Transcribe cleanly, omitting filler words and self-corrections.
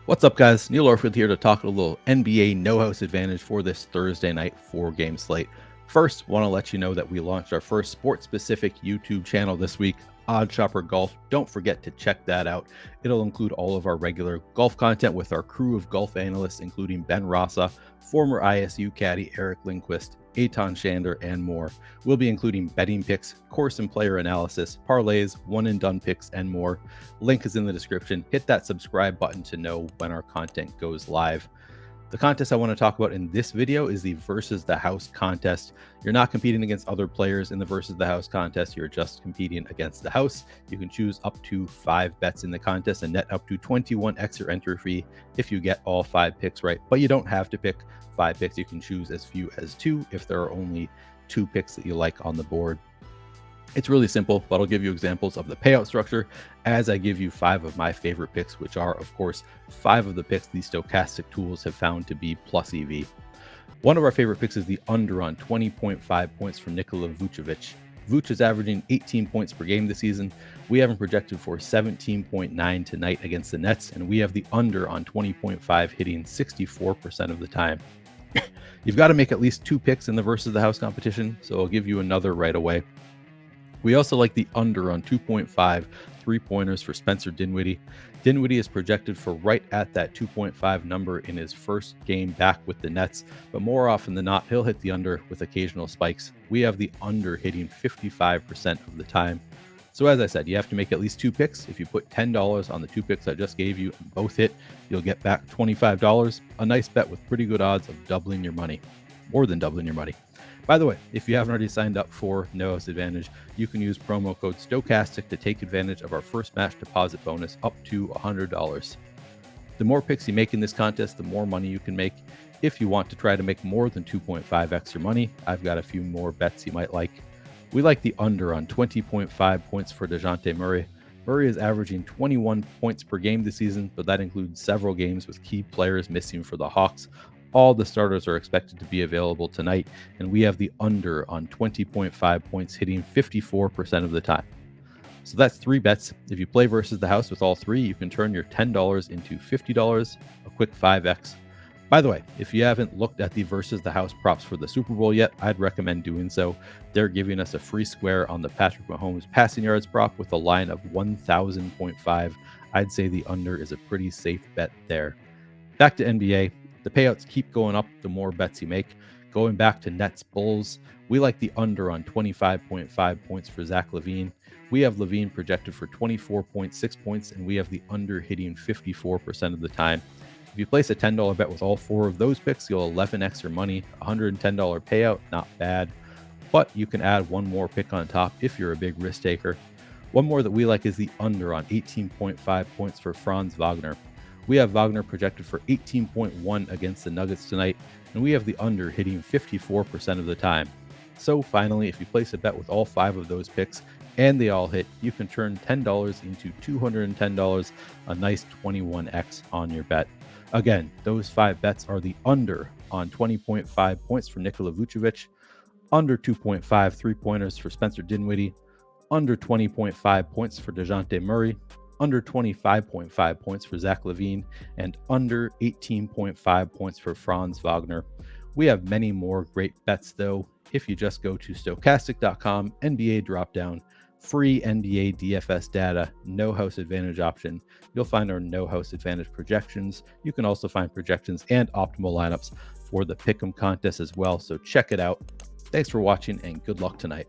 What's up, guys? Neil Orfield here to talk a little NBA No House Advantage for this Thursday night 4-game slate. First, want to let you know that we launched our first sports-specific YouTube channel this week, OddsShopper Golf. Don't forget to check that out. It'll include all of our regular golf content with our crew of golf analysts, including Ben Rasa, former ISU caddy Eric Lindquist, Eitan Shander, and more. We'll be including betting picks, course and player analysis, parlays, one-and-done picks, and more. Link is in the description. Hit that subscribe button to know when our content goes live. The contest I want to talk about in this video is the Versus the House contest. You're not competing against other players in the Versus the House contest. You're just competing against the house. You can choose up to 5 bets in the contest and net up to 21x your entry fee if you get all 5 picks right. But you don't have to pick 5 picks. You can choose as few as 2 if there are only 2 picks that you like on the board. It's really simple, but I'll give you examples of the payout structure as I give you 5 of my favorite picks, which are, of course, 5 of the picks these stochastic tools have found to be plus EV. One of our favorite picks is the under on 20.5 points from Nikola Vucevic. Vuce is averaging 18 points per game this season. We have him projected for 17.9 tonight against the Nets, and we have the under on 20.5 hitting 64% of the time. You've got to make at least 2 picks in the Versus the House competition, so I'll give you another right away. We also like the under on 2.5 3-pointers for Spencer Dinwiddie. Dinwiddie is projected for right at that 2.5 number in his first game back with the Nets, but more often than not, he'll hit the under with occasional spikes. We have the under hitting 55% of the time. So as I said, you have to make at least 2 picks. If you put $10 on the 2 picks I just gave you and both hit, you'll get back $25. A nice bet with pretty good odds of doubling your money, more than doubling your money. By the way, if you haven't already signed up for No House Advantage, you can use promo code STOCHASTIC to take advantage of our first match deposit bonus up to $100. The more picks you make in this contest, the more money you can make. If you want to try to make more than 2.5x your money, I've got a few more bets you might like. We like the under on 20.5 points for Dejounte Murray. Murray is averaging 21 points per game this season, but that includes several games with key players missing for the Hawks. All the starters are expected to be available tonight, and we have the under on 20.5 points hitting 54% of the time. So that's 3 bets. If you play Versus the House with all 3, you can turn your $10 into $50, a quick 5x. By the way, if you haven't looked at the Versus the House props for the Super Bowl yet, I'd recommend doing so. They're giving us a free square on the Patrick Mahomes passing yards prop with a line of 1,000.5. I'd say the under is a pretty safe bet there. Back to NBA. The payouts keep going up the more bets you make. Going back to Nets Bulls, we like the under on 25.5 points for Zach LaVine. We have LaVine projected for 24.6 points, and we have the under hitting 54% of the time. If you place a $10 bet with all 4 of those picks, you'll 11x your money. $110 payout, not bad. But you can add one more pick on top if you're a big risk taker. One more that we like is the under on 18.5 points for Franz Wagner. We have Wagner projected for 18.1 against the Nuggets tonight, and we have the under hitting 54% of the time. So finally, if you place a bet with all 5 of those picks and they all hit, you can turn $10 into $210, a nice 21x on your bet. Again, those 5 bets are the under on 20.5 points for Nikola Vucevic, under 2.5 3-pointers for Spencer Dinwiddie, under 20.5 points for Dejounte Murray, under 25.5 points for Zach LaVine, and under 18.5 points for Franz Wagner. We have many more great bets, though. If you just go to stochastic.com, NBA dropdown, free NBA DFS data, no house advantage option, you'll find our no house advantage projections. You can also find projections and optimal lineups for the Pick'em contest as well, so check it out. Thanks for watching and good luck tonight.